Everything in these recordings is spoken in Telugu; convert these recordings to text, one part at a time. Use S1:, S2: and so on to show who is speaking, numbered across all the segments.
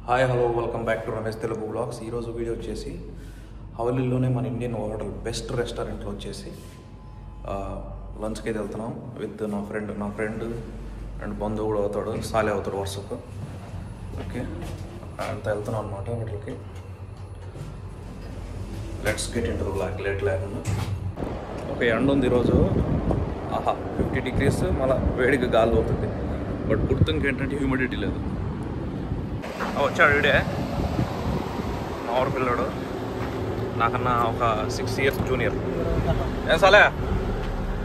S1: Hi hello welcome back to Ramesh Telugu blogs. ఈరోజు వీడియో వచ్చేసి హవలీలోనే మన ఇండియన్ హోటల్ బెస్ట్ రెస్టారెంట్లో వచ్చేసి లంచ్కి అయితే వెళ్తున్నాం విత్ నా ఫ్రెండ్ అండ్ బంధువు కూడా అవుతాడు, సాలే అవుతాడు వరుసకు. ఓకే, అంతా వెళ్తున్నాం అనమాట హోటల్కి. Let's get into the block late లేకుండా. ఓకే, ఎండ ఉంది ఈరోజు. 50 degrees, మళ్ళీ వేడిగా గాలి అవుతుంది. బట్ గుర్తుంకి ఏంటంటే హ్యూమిడిటీ లేదు. వచ్చాడు వీడే, మా ఊరు పిల్లాడు, నాకన్నా ఒక 6 years జూనియర్. ఏం సాలే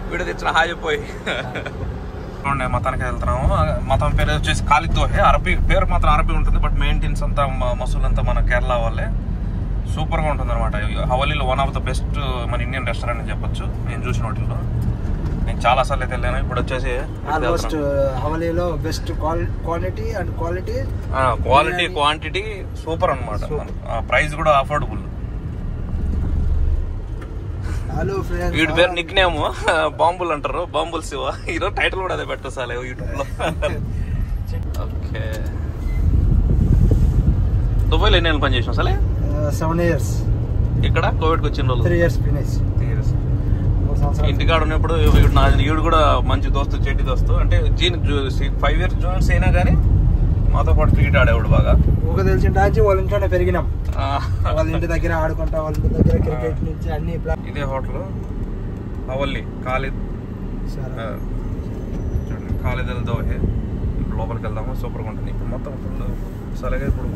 S1: వీడియో తెచ్చిన హాయ్ చెప్పిపోయి మతానికి వెళ్తున్నాము. మతం పేరు వచ్చేసి ఖాళీ దోహే. అరబీ పేరు మాత్రం అరబీ ఉంటుంది, బట్ మెయింటెన్స్ అంతా మసూల్ అంతా మన కేరళ వాళ్ళే. సూపర్గా ఉంటుంది అనమాట. హవలీలో వన్ ఆఫ్ ద బెస్ట్ మన ఇండియన్ రెస్టారెంట్ అని చెప్పొచ్చు నేను చూసిన వాటిల్లో. నేను చాలా సార్లు అయితే వెళ్ళాను. ఇప్పుడు వచ్చేసి
S2: ఆల్మోస్ట్ హవలీలో best quality and
S1: quantity super అనమాట. ప్రైస్ కూడా అఫోర్డబుల్. వీడి పేరు నిక్ నేమ్ బాంబుల్ అంటారు, బాంబుల్ శివ. ఈరోజు టైటిల్ కూడా అదే పెట్టు సార్ యూట్యూబ్ లో. ఓకే, దుబాయ్లో ఎన్ని నెలలు పని చేసినావు సార్?
S2: 7 years.
S1: ఇక్కడ కోవిడ్కి వచ్చిన రోజు
S2: 3 years ఫినిష్.
S1: ఇంటికాడ ఉన్నప్పుడు ఈడు కూడా మంచి దోస్తు, చెడ్డి దోస్తు. అంటే 5 years జూనియర్స్ అయినా కానీ మాతో పాటు క్రికెట్ ఆడేవాడు బాగా.
S2: ఒక తెలిసిన రాజు వాళ్ళ ఇంట్లోనే పెరిగినాం. వాళ్ళ ఇంటి దగ్గర ఆడుకుంటా, వాళ్ళ ఇంటి దగ్గర క్రికెట్ నుంచి అన్ని.
S1: ఇదే హోటల్ హవల్లీ ఖాళీ అల్ దోహే. ఇప్పుడు లోపలికి వెళ్దాము, సూపర్గా ఉంటుంది. ఇప్పుడు మొత్తం ఫుల్ సరిగా ఇప్పుడు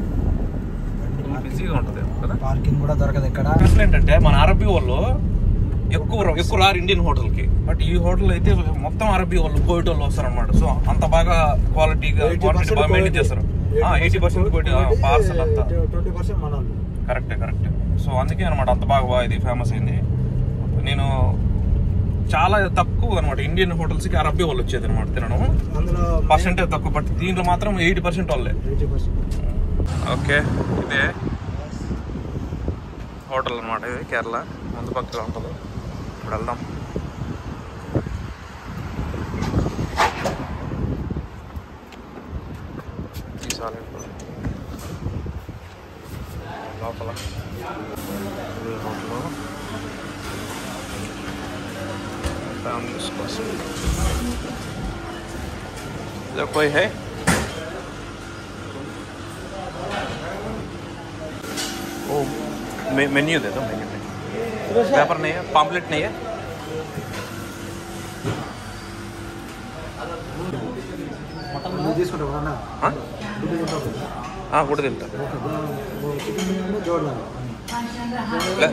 S1: బిజీగా ఉంటుంది కదా.
S2: పార్కింగ్ కూడా దొరకదు ఇక్కడ.
S1: అసలు ఏంటంటే మన అరబీ వాళ్ళు ఎక్కువ రారు ఇండియన్ హోటల్కి. బట్ ఈ హోటల్ అయితే మొత్తం అరబీ వాళ్ళు, కోవిడ్ వాళ్ళు వస్తారు అనమాట. సో అంత బాగా క్వాలిటీ బాగా మెయింటైన్ చేస్తారు. 80% కోవిడ్ పార్సల్ అంతా
S2: 20% మన
S1: కరెక్టే. సో అందుకే అనమాట అంత బాగా ఇది ఫేమస్ అయింది. నేను చాలా తక్కువ అనమాట ఇండియన్ హోటల్స్కి అరబీ వాళ్ళు వచ్చేది అనమాట తినడం. పర్సెంటేజ్ తక్కువ, బట్ దీంట్లో మాత్రం 80% వాళ్ళే. ఓకే, ఇదే హోటల్ అనమాట. ఇది కేరళ ముందు పక్కన ఉంటుంది. ఇప్పుడు వెళ్దాం. లోపల హోటల్ ఫ్యామిలీస్ కోసం. ఇదో కోయి హై ओ मेन्यू दे दो. मेन्यू पेपर नहीं है, पॉम्पलेट नहीं है. కూడా తింటా.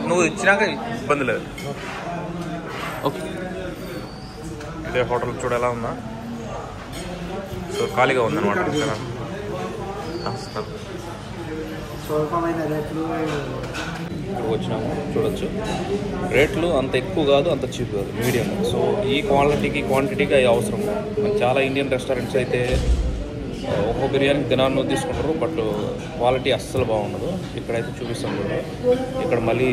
S1: నువ్వు ఇచ్చినాక ఇబ్బంది లేదు. ఓకే, ఇదే హోటల్ చూడ ఎలా ఉందా. సో ఖాళీగా ఉందన్నమాట. వచ్చినాము చూడొచ్చు. రేట్లు అంత ఎక్కువ కాదు, అంత చీప్ కాదు, మీడియం. సో ఈ క్వాంటిటీకి అవి అవసరం. చాలా ఇండియన్ రెస్టారెంట్స్ అయితే ఒక్కో బిర్యానీ దినాన్ని తీసుకుంటారు, బట్ క్వాలిటీ అస్సలు బాగుండదు. ఇక్కడైతే చూపిస్తాను కూడా. ఇక్కడ మళ్ళీ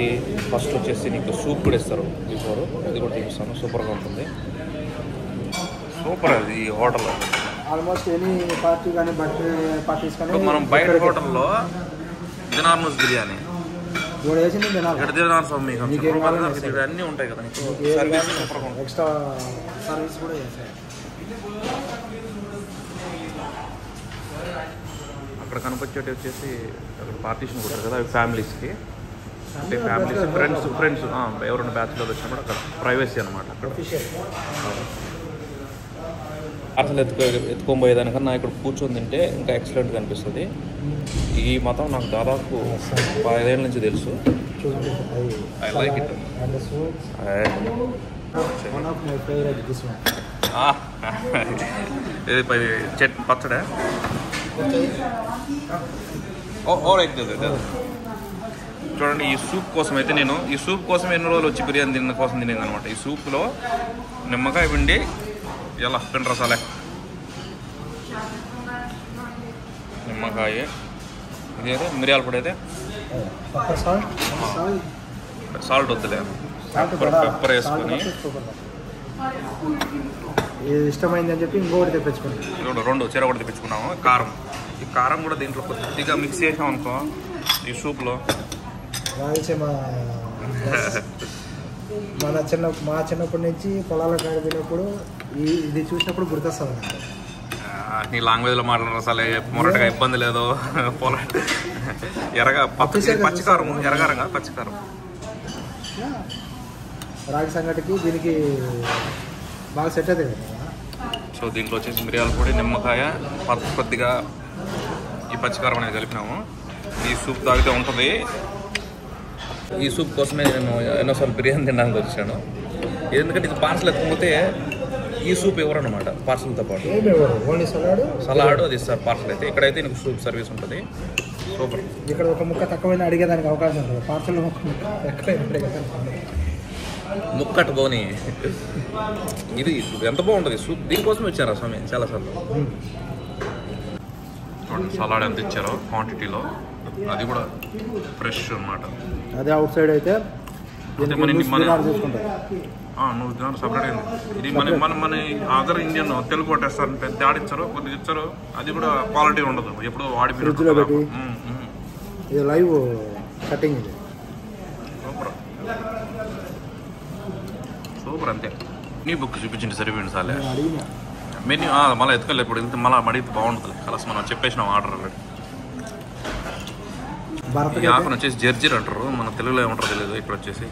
S1: ఫస్ట్ వచ్చేసి నీకు సూప్ కూడా ఇస్తారు బిఫోర్, అది కూడా చూపిస్తాను. సూపర్గా ఉంటుంది. సూపర్ అది ఈ హోటల్.
S2: ఆల్మోస్ట్ ఎనీ పార్టీ కానీ బర్త్డే పార్టీస్ కానీ
S1: మనం బయట హోటల్లో దినార్నూస్ బిర్యానీ అన్నీ ఉంటాయి కదా. సర్వీస్
S2: ఎక్స్ట్రా సర్వీస్ కూడా చేస్తాయి.
S1: అక్కడ కనపచ్చేటి వచ్చేసి అక్కడ పార్టీషన్ కొట్టారు కదా, అవి ఫ్యామిలీస్కి. అంటే ఫ్యామిలీస్, ఫ్రెండ్స్ ఎవరైనా బ్యాచులర్ వచ్చినప్పుడు అక్కడ ప్రైవసీ అనమాట. అక్కడ అసలు ఎత్తుకోబోయేదానికన్నా ఇక్కడ కూర్చొని తింటే ఇంకా ఎక్సలెంట్గా అనిపిస్తుంది. ఈ మతం నాకు దాదాపు 5 ఏళ్ళ నుంచి తెలుసు. I like it. ఇది పచ్చడా చూడండి. ఈ సూప్ కోసం అయితే నేను ఎన్ని రోజులు వచ్చి బిర్యానీ తిన్న కోసం తినేది అనమాట. ఈ సూప్లో నిమ్మకాయ పిండి ఎలా పిండి రసాలే, నిమ్మకాయ, ఇదైతే మిరియాల పొడి, అయితే సాల్ట్ వద్దులే, పెప్పర్ వేసుకొని
S2: ఇష్టమైందని చెప్పి ఇంకొకటి తెప్పించుకున్నాం.
S1: రెండు చెర ఒకటి తెప్పించుకున్నాము. కారం ఈ కారం కూడా దీంట్లో కొద్దిగా మిక్స్ చేసాం అనుకో ఈ సూప్లో.
S2: మా చిన్నప్పటి నుంచి పొలాల కాడిపోయినప్పుడు ఇది చూసినప్పుడు గుర్తొస్తుంది.
S1: నీ లాంగ్వేజ్లో మాట్లాడరు అసలు మొరటగా ఇబ్బంది లేదు. పొల ఎరగా పచ్చికారం ఎరగారంగా పచ్చికారం
S2: రాగి సంగటికి దీనికి బాగా సెట్ అవుతుంది కదా.
S1: సో దీంట్లో వచ్చేసి మిరియాల పొడి, నిమ్మకాయ, కొద్దిగా ఈ పచ్చికారం అనేది కలిపినాము. ఈ సూప్ తాగితే ఉంటుంది. ఈ సూప్ కోసమే నేను ఎన్నోసార్లు బిర్యానీ తినడానికి వచ్చాను. ఎందుకంటే ఇది పార్సల్ ఎత్తుకపోతే ఈ సూప్ ఇవ్వరన్నమాట పార్సల్తో పాటు.
S2: ఓన్లీ
S1: సలాడ్ అది ఇస్తారు పార్సల్ అయితే. ఇక్కడైతే నీకు సూప్ సర్వీస్ ఉంటుంది. సూపర్.
S2: ఇక్కడ ఒక ముక్క తక్కువైనా అడిగేదానికి అవకాశం ఉంటుంది. పార్సల్
S1: ముక్కట పోని ఇది ఎంత బాగుంటుంది సూప్. దీనికోసం ఇచ్చారా స్వామి చాలాసార్లు. సలాడ్ ఎంత ఇచ్చారో క్వాంటిటీలో, అది కూడా ఫ్రెష్ అనమాట.
S2: అదే అవుట్ సైడ్ అయితే
S1: నువ్వు తినాలి సపరేట్ అయింది. ఇది మన అదర్ ఇండియన్ తెలుగు కొట్టేస్తారు, పెద్ద ఆడిచ్చారు కొద్దిగా ఇచ్చారు. అది కూడా క్వాలిటీ ఉండదు, ఎప్పుడు వాడిపోయినట్టు.
S2: ఇది లైవ్ కటింగ్. ఇది
S1: సూపర్ సూపర్. అంతే. నీ బుక్ చూపించండి సరిపోయింది సార్లే. మెన్యూ మళ్ళీ ఎత్తుకోలేదు. ఇప్పుడు ఇంత మళ్ళీ అడిగితే బాగుంటుంది. కలసి మనం చెప్పేసినాం ఆర్డర్ ఆల్రెడీ. ఈ ఆకును వచ్చేసి జర్జీర్ అంటారు, మన తెలుగులో ఏమంటారు తెలియదు. ఇక్కడ వచ్చేసి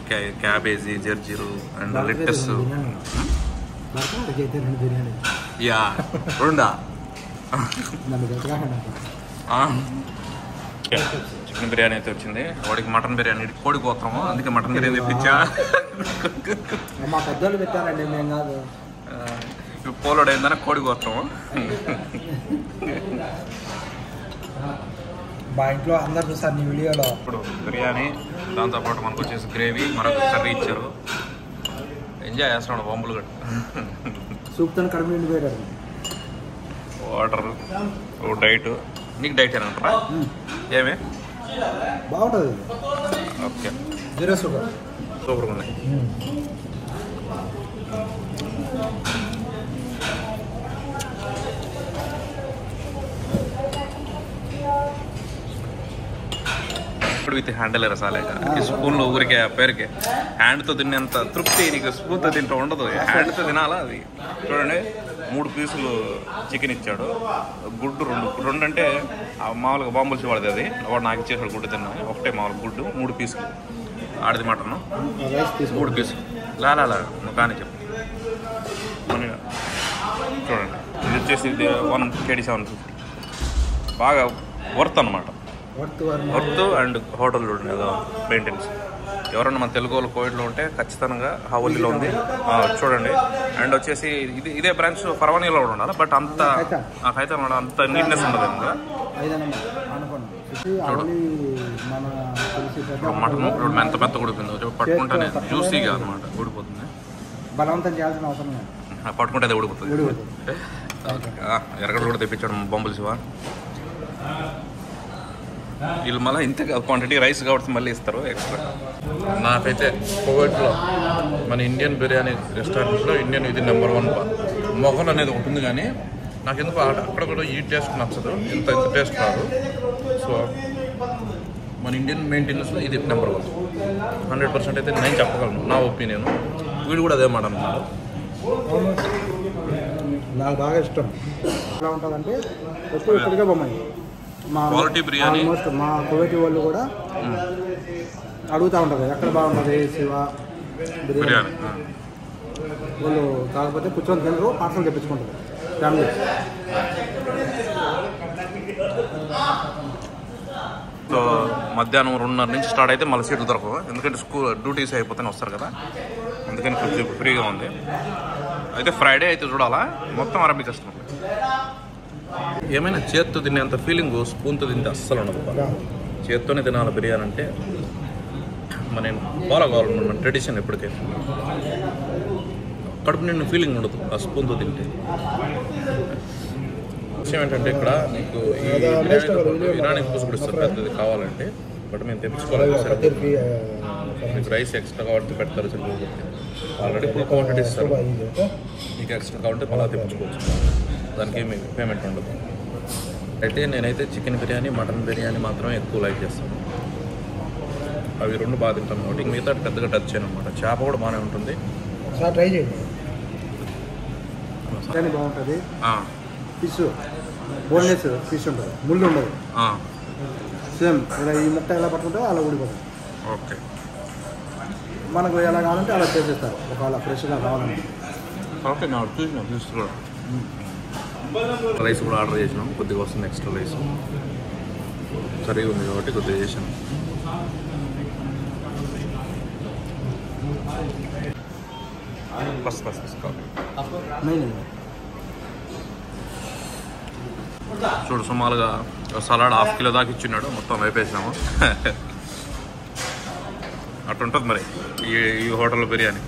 S1: క్యాబేజీ, జర్జీరు అండ్ లెట్టస్. యా రెండా చికెన్ బిర్యానీ అయితే వచ్చింది. వాడికి మటన్ బిర్యానీ, కోడి కోస్తాము, అందుకే మటన్ బిర్యానీ తెప్పించా.
S2: మా పెద్దోళ్ళు పెట్టారండి, మేము కాదు.
S1: ఇప్పుడు పోలోడు ఏందన్నా కోడి కోస్తాము.
S2: మా ఇంట్లో అందరు చూస్తారు నీ వీడియోలో.
S1: ఇప్పుడు బిర్యానీ, దాంతోపాటు మనకు వచ్చేసి గ్రేవీ, మరొక కర్రీ ఇచ్చారు. ఎంజాయ్ చేస్తున్నాడు బొమ్మలు గట్టు.
S2: సూప్తో కడుపు నిండిపోయారు.
S1: Water, diet. నీకు డైట్ అని అంటారా? ఏమే
S2: బాగుంటుంది.
S1: Okay,
S2: zero sugar.
S1: సూపర్గా ఉంది. ఇప్పుడు విత్ హ్యాండిల్ రసాలేక ఈ స్పూన్లో ఊరికే పేరుకే హ్యాండ్తో తినేంత తృప్తి నీకు స్పూన్తో తింటూ ఉండదు. హ్యాండ్తో తినాలా అది. చూడండి, 3 పీసులు చికెన్ ఇచ్చాడు. గుడ్డు 2 అంటే మామూలుగా బాంబుల్స్ వాడిది. అది వాడు నాకు ఇచ్చేసాడు. గుడ్డు తిన్నాను ఒకటే మామూలు గుడ్డు. 3 పీసులు ఆడిది మటన్, 3 పీసులు. లాలా నువ్వు కానీ చెప్పు. చూడండి, ఇది వచ్చేసి 18750. బాగా వర్త్ అనమాట. Worth and hotel maintenance. ఎవరన్నా మన తెలుగు వాళ్ళు కోవిడ్లో ఉంటే ఖచ్చితంగా హవల్లీలో ఉంది, చూడండి. అండ్ వచ్చేసి ఇదే బ్రాంచ్ పర్వానీలో కూడా ఉండాలి, బట్ అంత అయితే అంత నీట్నెస్ ఉండదు. మటన్ ఎంత మెత్త ఉడికిందో పట్టుకుంటేనే జ్యూసీగా అనమాట ఊడిపోతుంది.
S2: బలవంతం చేయాల్సిన అవసరం లేదు,
S1: పట్టుకుంటే అది ఊడిపోతుంది. ఎరగడ కూడా తెప్పించాడు బొంబులు శివ. వీళ్ళు మళ్ళీ ఇంత క్వాంటిటీ రైస్ కాబట్టి మళ్ళీ ఇస్తారు ఎక్స్ట్రా. నాకైతే కోవిడ్లో మన ఇండియన్ బిర్యానీ రెస్టారెంట్స్లో ఇండియన్ ఇది నెంబర్ 1. మొగల్ అనేది ఉంటుంది, కానీ నాకు ఎందుకు అక్కడ కూడా ఈ టేస్ట్ నచ్చదు, ఇంత టేస్ట్ రాదు. సో మన ఇండియన్ మెయింటెనెన్స్లో ఇది నెంబర్ 1. 100% అయితే నేను చెప్పగలను, నా ఒపీనియన్. వీడు కూడా అదే మాట అన్నారు.
S2: నాకు బాగా ఇష్టం. ఎలా ఉంటుందంటే ఇప్పటికే బొమ్మాయి మా
S1: క్వాలిటీ బిర్యానీ.
S2: ఆల్మోస్ట్ మా కువైటీ వాళ్ళు కూడా అడుగుతూ ఉంటారు ఎక్కడ బాగుంటుంది శివ బిర్యానీ. వాళ్ళు కాకపోతే కూర్చొని తినరు, పార్సల్ తెప్పించుకుంటారు ఫ్యామిలీ.
S1: సో మధ్యాహ్నం 2:30 నుంచి స్టార్ట్ అయితే మళ్ళీ సీట్లు దొరకవు, ఎందుకంటే స్కూల్ డ్యూటీస్ అయిపోతేనే వస్తారు కదా, అందుకని కొంచెం ఫ్రీగా ఉంది. అయితే ఫ్రైడే అయితే చూడాలా, మొత్తం అరబీ కస్టమర్. ఏమైనా చేత్తో తినేంత ఫీలింగ్ స్పూన్తో తింటే అస్సలు ఉండదు. చేత్తోనే తినాలి బిర్యానీ అంటే. మనం ఫాలో కావాలన్నమాట మన ట్రెడిషన్. ఎప్పటికైతే కడుపు నిండిన ఫీలింగ్ ఉండదు ఆ స్పూన్తో తింటే. విషయం ఏంటంటే ఇక్కడ నీకు ఈ ఇరానీ జ్యూస్ కూడా ఇస్తారు పెద్దది కావాలంటే, బట్ మేము తెప్పించుకోవాలి. మీకు రైస్ ఎక్స్ట్రా కావాలంటే పెడతారు, సరిపోతుంది. ఆల్రెడీ ఫుల్ క్వాంటిటీ ఇస్తారు, మీకు ఎక్స్ట్రా కావాలంటే మళ్ళీ తెప్పించుకోవచ్చు. దానికి ఏమి పేమెంట్ ఉండదు. అయితే నేనైతే చికెన్ బిర్యానీ మటన్ బిర్యానీ మాత్రమే ఎక్కువ లైక్ చేస్తాను. అవి రెండు బాగా తింటాను కాబట్టి మిగతా పెద్దగా టచ్ చేయను అనమాట. చేప కూడా బాగానే ఉంటుంది,
S2: ఒకసారి ట్రై చేయండి. బిర్యానీ బాగుంటుంది. ఫిష్ బోన్లెస్ ఫిష్ ఉంటుంది, ముళ్ళు ఉండదు. సేమ్ ఇలా ఈ ముక్క ఎలా పట్టుకుంటే అలా ఊడిపోతుంది.
S1: ఓకే,
S2: మనకు ఎలా కావాలంటే అలా చేసేస్తారు, ఒకవేళ ఫ్రెష్గా కావాలంటే.
S1: ఓకే, నాకు చూసిన ఫిష్ కూడా. రైస్ కూడా ఆర్డర్ చేసినాం, కొద్దిగా వస్తుంది ఎక్స్ట్రా రైస్. సరిగా ఉంది కాబట్టి కొద్దిగా చేసాను. బస్ చూడు, సుమారుగా సలాడ్ 1/2 కిలో దాకా ఇచ్చిన్నాడు, మొత్తం వేపేసినాము. అటుంటుంది మరి ఈ హోటల్లో బిర్యానీ.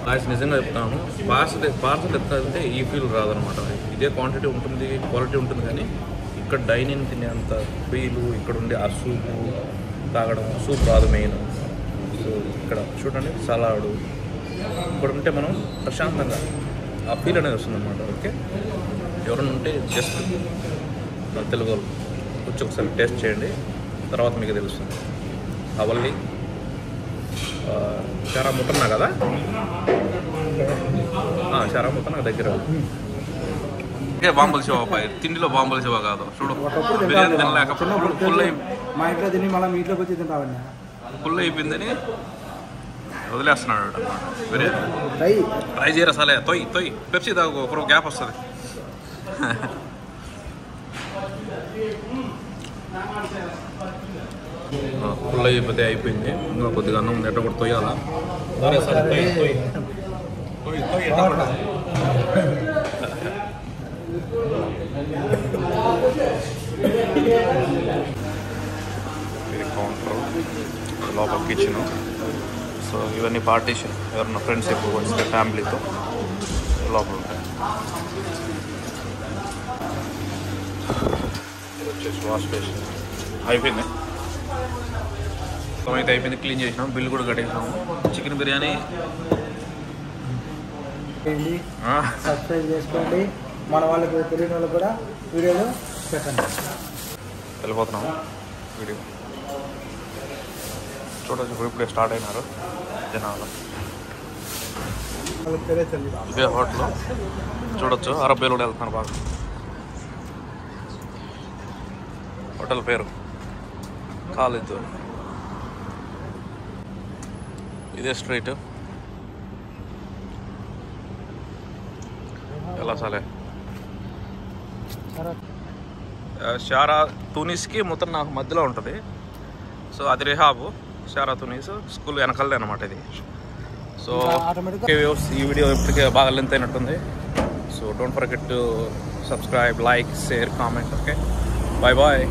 S1: గాయస్ నిజంగా చెప్తాను, పార్సల్ ఎత్తాలంటే ఈ ఫీల్ రాదనమాట. ఇదే క్వాంటిటీ ఉంటుంది, క్వాలిటీ ఉంటుంది, కానీ ఇక్కడ డైనింగ్ తినేంత ఫీలు ఇక్కడ ఉండే ఆ సూపు తాగడం, సూప్ రాదు మెయిన్. సో ఇక్కడ చూడండి సలాడు, ఇక్కడ ఉంటే మనం ప్రశాంతంగా ఆ ఫీల్ అనేది వస్తుందన్నమాట. ఓకే, ఎవరైనా ఉంటే జస్ట్ తెలుగు వాళ్ళు వచ్చి ఒకసారి టేస్ట్ చేయండి, తర్వాత మీకు తెలుస్తుంది. అవల్లి చారాముట్టన్నా కదా, చారాముట్ట నాకు దగ్గర. బాంబుల శివ అబ్బాయి, తిండిలో బాంబుల శివ కాదు. చూడు, బిర్యానీ తినలేక
S2: మా ఇంట్లో తిని మళ్ళీ మీ ఇంట్లోకి వచ్చి తింటామండి.
S1: ఫుల్ అయిపోయిందని వదిలేస్తున్నాడు అన్నమాట. బిర్యానీ ట్రై చేయరా సలే, తొయ్యి పెప్సీ తాగు, ఒక గ్యాప్ వస్తుంది. ఫుల్ అయిపోతే అయిపోయింది, ఇంకా కొద్దిగా అన్నం ఎట్ట కూడా తొయ్యాలా. ఇది కౌంటర్, లోపల కిచెన్. సో ఇవన్నీ పార్టీషన్, ఎవరన్నా ఫ్రెండ్స్ ఎక్కువ వస్తే ఫ్యామిలీతో లోపల ఉంటాయి. ఇది వచ్చేసి వాష్ బేసిన్. అయిపోయింది, అయితే అయిపోయింది, క్లీన్ చేసినాం, బిల్లు కూడా కట్టేసినాము. చికెన్ బిర్యానీ
S2: సబ్స్క్రైబ్ చేసుకోండి, మన వాళ్ళకి తెలియని వాళ్ళకి కూడా వీడియోలో పెట్టండి.
S1: వెళ్ళిపోతున్నాము వీడియో చూడొచ్చు. ఇప్పుడే స్టార్ట్ అయినారు జనాలు. ఇదే హోటల్ చూడొచ్చు, అరబ్బేలు కూడా వెళ్తున్నారు బాగా. హోటల్ పేరు కాలేజ్. ఇదే స్ట్రీట్. ఎలా సాలే షారా తునీస్కి మొత్తం నాకు మధ్యలో ఉంటుంది. సో అది రిహాబు, షారా తునీస్ స్కూల్ వెనకాలదే అనమాట ఇది. సో ఈ వీడియో ఇప్పటికే బాగా లెంత్ అయినట్టుంది. So don't forget to subscribe, like, share, comment. Okay, bye bye.